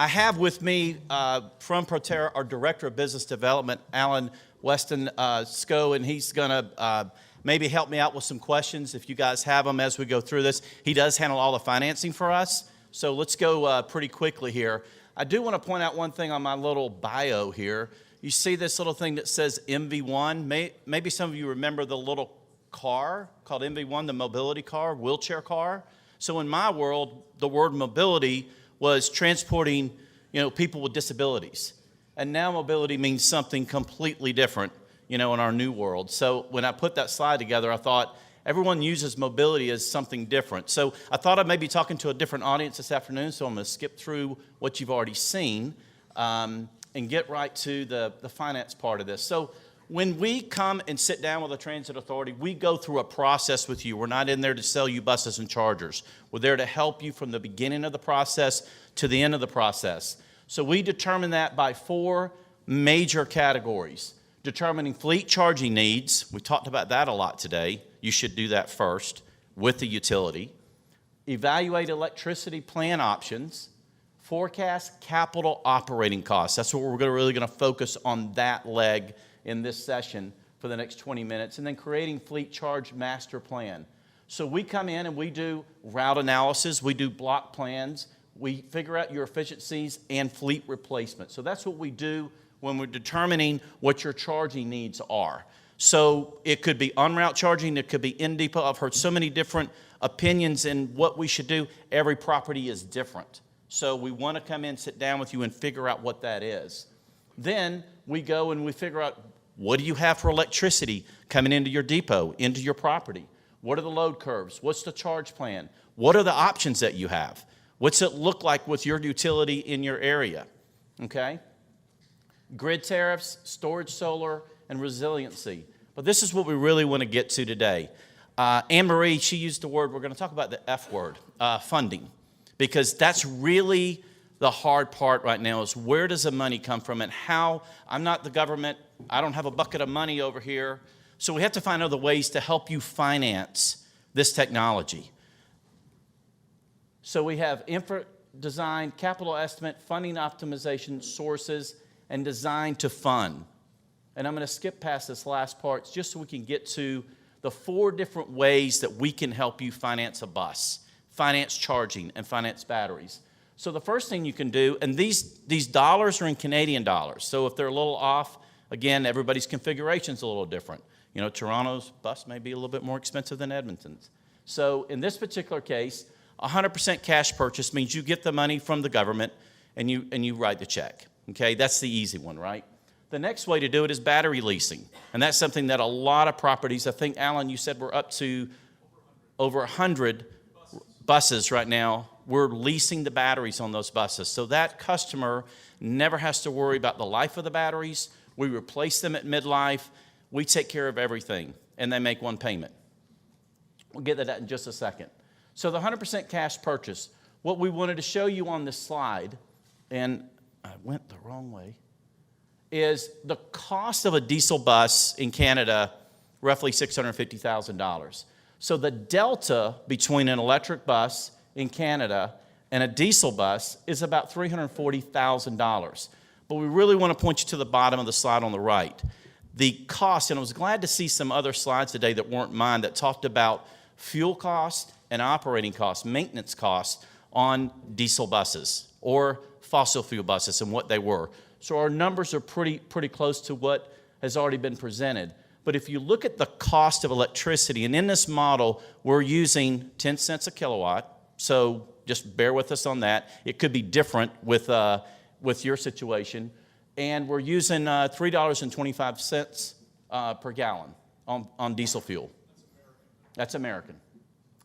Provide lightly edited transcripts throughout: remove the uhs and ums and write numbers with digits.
I have with me from Proterra our Director of Business Development, Alan Weston Sco, and he's going to maybe help me out with some questions if you guys have them as we go through this. He does handle all the financing for us, so let's go pretty quickly here. I do want to point out one thing on my little bio here. You see this little thing that says MV1? Maybe some of you remember the little car called MV1, the mobility car, wheelchair car. So in my world, the word mobility was transporting, people with disabilities. And now mobility means something completely different, in our new world. So when I put that slide together, I thought everyone uses mobility as something different. So I thought I may be talking to a different audience this afternoon, so I'm going to skip through what you've already seen and get right to the finance part of this. So when we come and sit down with a transit authority, we go through a process with you. We're not in there to sell you buses and chargers. We're there to help you from the beginning of the process to the end of the process. So we determine that by 4 major categories. Determining fleet charging needs. We talked about that a lot today. You should do that first with the utility. Evaluate electricity plan options. Forecast capital operating costs. That's what we're really going to focus on, that leg in this session for the next 20 minutes. And then creating fleet charge master plan. So we come in and we do route analysis. We do block plans. We figure out your efficiencies and fleet replacement. So that's what we do when we're determining what your charging needs are. So it could be on-route charging. It could be in-depot. I've heard so many different opinions in what we should do. Every property is different. So we want to come in, sit down with you, and figure out what that is. Then we go and we figure out, what do you have for electricity coming into your depot, into your property? What are the load curves? What's the charge plan? What are the options that you have? What's it look like with your utility in your area? Okay? Grid tariffs, storage solar, and resiliency. But this is what we really want to get to today. Anne-Marie, she used the word, we're going to talk about the F word, funding. Because that's really the hard part right now, is where does the money come from and how. I'm not the government. I don't have a bucket of money over here. So we have to find other ways to help you finance this technology. So we have infra design, capital estimate, funding optimization, sources, and design to fund. And I'm going to skip past this last part just so we can get to the 4 different ways that we can help you finance a bus, finance charging, and finance batteries. So the first thing you can do, and these dollars are in Canadian dollars. So if they're a little off, again, everybody's configuration is a little different. Toronto's bus may be a little bit more expensive than Edmonton's. So in this particular case, 100% cash purchase means you get the money from the government and you write the check. Okay, that's the easy one, right? The next way to do it is battery leasing. And that's something that a lot of properties, I think, Alan, you said we're up to over 100 buses right now. We're leasing the batteries on those buses. So that customer never has to worry about the life of the batteries. We replace them at midlife. We take care of everything, and they make one payment. We'll get to that in just a second. So the 100% cash purchase, what we wanted to show you on this slide, and I went the wrong way, is the cost of a diesel bus in Canada, roughly $650,000. So the delta between an electric bus in Canada and a diesel bus is about $340,000. But we really want to point you to the bottom of the slide on the right. The cost, and I was glad to see some other slides today that weren't mine that talked about fuel cost and operating costs, maintenance costs on diesel buses or fossil fuel buses and what they were. So our numbers are pretty close to what has already been presented. But if you look at the cost of electricity, and in this model, we're using 10 cents a kilowatt. So just bear with us on that. It could be different with your situation. And we're using $3.25 per gallon on diesel fuel. That's American.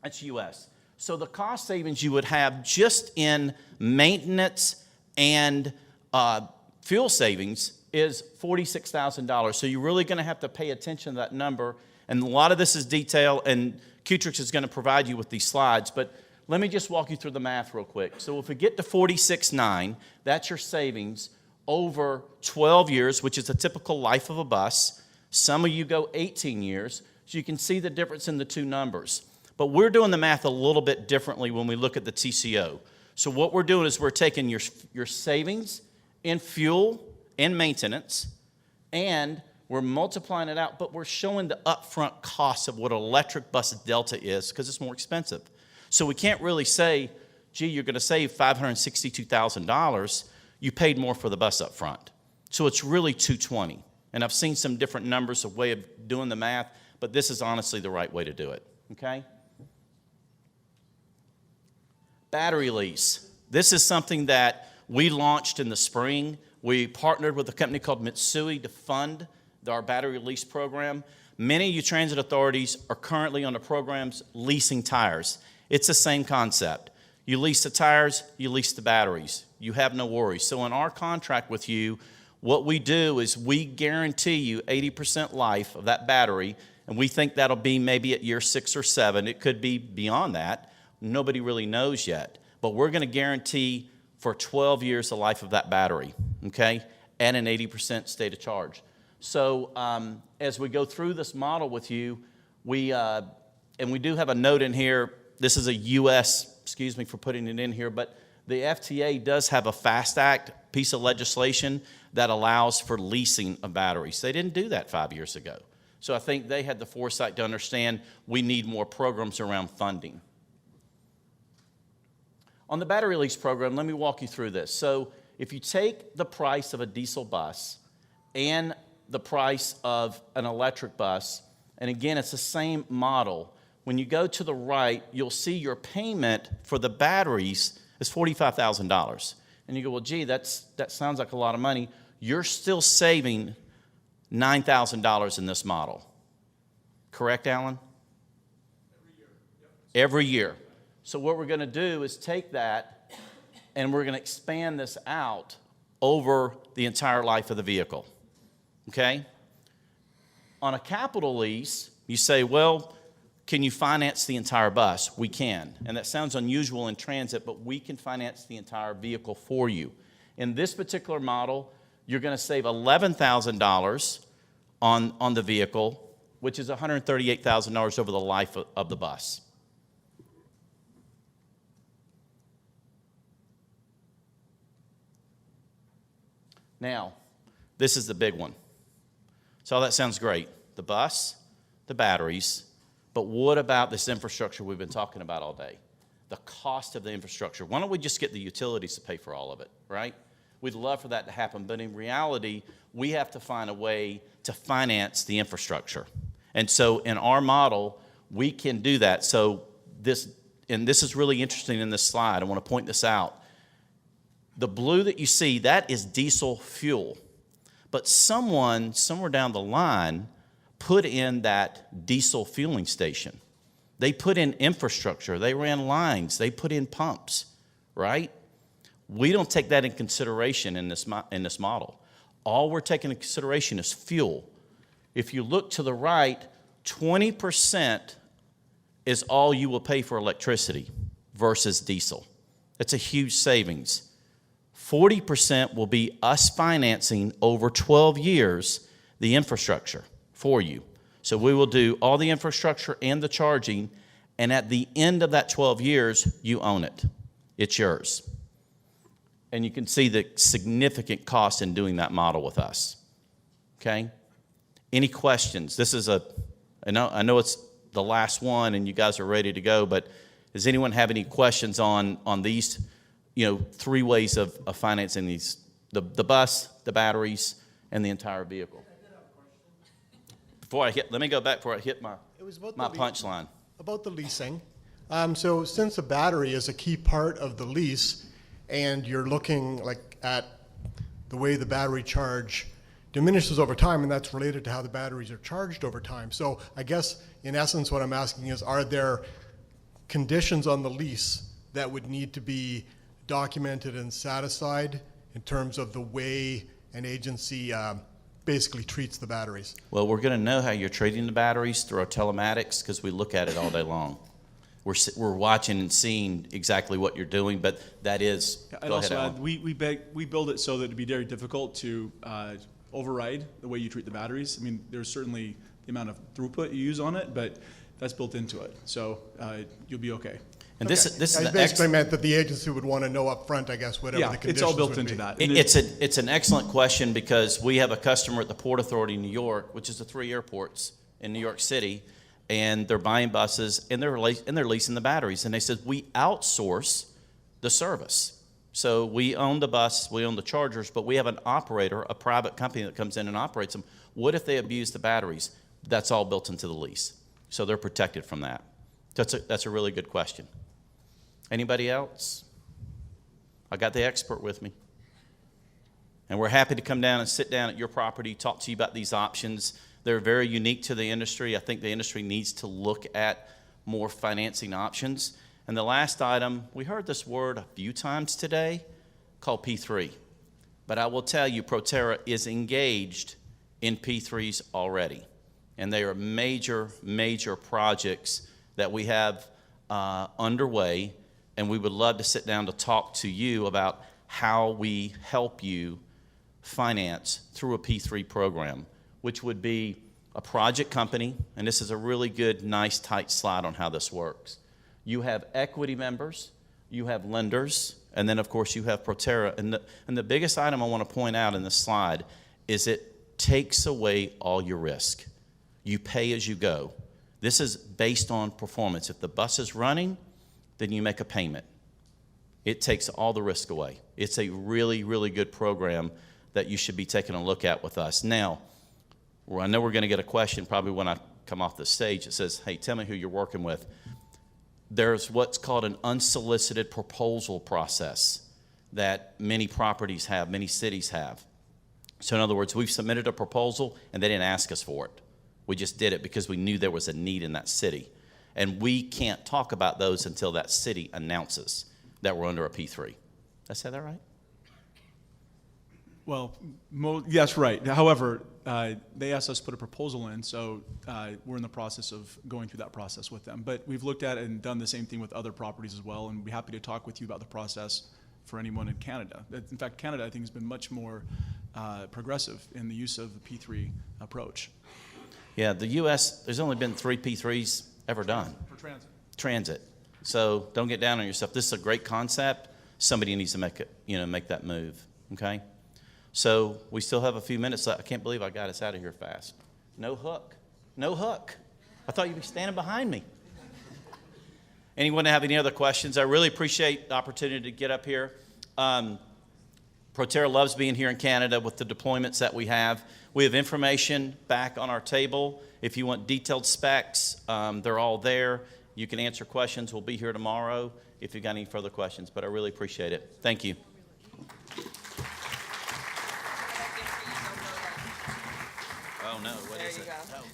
That's U.S. So the cost savings you would have just in maintenance and fuel savings is $46,000. So you're really going to have to pay attention to that number. And a lot of this is detail, and Cutrix is going to provide you with these slides. But let me just walk you through the math real quick. So if we get to $46,900, that's your savings over 12 years, which is a typical life of a bus. Some of you go 18 years. So you can see the difference in the two numbers. But we're doing the math a little bit differently when we look at the TCO. So what we're doing is we're taking your savings in fuel and maintenance, and we're multiplying it out, but we're showing the upfront cost of what an electric bus delta is because it's more expensive. So we can't really say, gee, you're going to save $562,000. You paid more for the bus up front. So it's really $220,000. And I've seen some different numbers, a way of doing the math, but this is honestly the right way to do it, okay? Battery lease. This is something that we launched in the spring. We partnered with a company called Mitsui to fund our battery lease program. Many of you transit authorities are currently on the programs leasing tires. It's the same concept. You lease the tires, you lease the batteries. You have no worries. So in our contract with you, what we do is we guarantee you 80% life of that battery, and we think that'll be maybe at year 6 or 7. It could be beyond that. Nobody really knows yet. But we're going to guarantee for 12 years the life of that battery, okay, and an 80% state of charge. So as we go through this model with you, and we do have a note in here. This is a U.S., excuse me for putting it in here, but the FTA does have a FAST Act piece of legislation that allows for leasing of batteries. They didn't do that 5 years ago. So I think they had the foresight to understand we need more programs around funding. On the battery lease program, let me walk you through this. So if you take the price of a diesel bus and the price of an electric bus, and again, it's the same model. When you go to the right, you'll see your payment for the batteries is $45,000. And you go, well, gee, that sounds like a lot of money. You're still saving $9,000 in this model. Correct, Alan? Every year. Yep. Every year. So what we're going to do is take that and we're going to expand this out over the entire life of the vehicle. Okay? On a capital lease, you say, well, can you finance the entire bus? We can. And that sounds unusual in transit, but we can finance the entire vehicle for you. In this particular model, you're going to save $11,000 on the vehicle, which is $138,000 over the life of the bus. Now, this is the big one. So all that sounds great. The bus, the batteries, but what about this infrastructure we've been talking about all day? The cost of the infrastructure. Why don't we just get the utilities to pay for all of it, right? We'd love for that to happen, but in reality, we have to find a way to finance the infrastructure. And so in our model, we can do that. So this is really interesting in this slide. I want to point this out. The blue that you see, that is diesel fuel. But someone, somewhere down the line, put in that diesel fueling station. They put in infrastructure. They ran lines. They put in pumps, right? We don't take that in consideration in this model. All we're taking into consideration is fuel. If you look to the right, 20% is all you will pay for electricity versus diesel. That's a huge savings. 40% will be us financing over 12 years the infrastructure for you. So we will do all the infrastructure and the charging, and at the end of that 12 years, you own it. It's yours. And you can see the significant cost in doing that model with us. Okay? Any questions? This is I know it's the last one and you guys are ready to go, but does anyone have any questions on these, 3 ways of financing these, the bus, the batteries, and the entire vehicle? Let me go back before I hit my punchline. About the leasing. So since the battery is a key part of the lease, and you're looking at the way the battery charge diminishes over time, and that's related to how the batteries are charged over time. So I guess, in essence, what I'm asking is, are there conditions on the lease that would need to be documented and satisfied in terms of the way an agency basically treats the batteries? Well, we're going to know how you're treating the batteries through our telematics because we look at it all day long. We're watching and seeing exactly what you're doing, but that is. I'd also add, we build it so that it'd be very difficult to override the way you treat the batteries. I mean, there's certainly the amount of throughput you use on it, but that's built into it, so you'll be okay. And this is I an basically meant that the agency would want to know up front, I guess, whatever the Yeah, conditions it's all built would into be. that. It's an excellent question because we have a customer at the Port Authority in New York, which is the 3 airports in New York City, and they're buying buses and they're leasing the batteries. And they said, we outsource the service. So we own the bus, we own the chargers, but we have an operator, a private company that comes in and operates them. What if they abuse the batteries? That's all built into the lease. So they're protected from that. That's a really good question. Anybody else? I got the expert with me. And we're happy to come down and sit down at your property, talk to you about these options. They're very unique to the industry. I think the industry needs to look at more financing options. And the last item, we heard this word a few times today, called P3. But I will tell you, Proterra is engaged in P3s already. And they are major, major projects that we have underway. And we would love to sit down to talk to you about how we help you finance through a P3 program, which would be a project company. And this is a really good, nice, tight slide on how this works. You have equity members, you have lenders, and then, of course, you have Proterra. And the biggest item I want to point out in this slide is it takes away all your risk. You pay as you go. This is based on performance. If the bus is running, then you make a payment. It takes all the risk away. It's a really, really good program that you should be taking a look at with us. Now, I know we're going to get a question probably when I come off the stage. It says, hey, tell me who you're working with. There's what's called an unsolicited proposal process that many properties have, many cities have. So in other words, we've submitted a proposal and they didn't ask us for it. We just did it because we knew there was a need in that city. And we can't talk about those until that city announces that we're under a P3. Did I say that right? Well, yes, right. However, they asked us to put a proposal in, so we're in the process of going through that process with them. But we've looked at it and done the same thing with other properties as well, and we'd be happy to talk with you about the process for anyone in Canada. In fact, Canada, I think, has been much more progressive in the use of the P3 approach. Yeah, the U.S., there's only been 3 P3s ever done. For transit. Transit. So don't get down on yourself. This is a great concept. Somebody needs to make it, make that move. Okay? So we still have a few minutes left. I can't believe I got us out of here fast. No hook. No hook. I thought you'd be standing behind me. Anyone have any other questions? I really appreciate the opportunity to get up here. Proterra loves being here in Canada with the deployments that we have. We have information back on our table. If you want detailed specs, they're all there. You can answer questions. We'll be here tomorrow if you've got any further questions. But I really appreciate it. Thank you. Oh, no. What is it? Oh.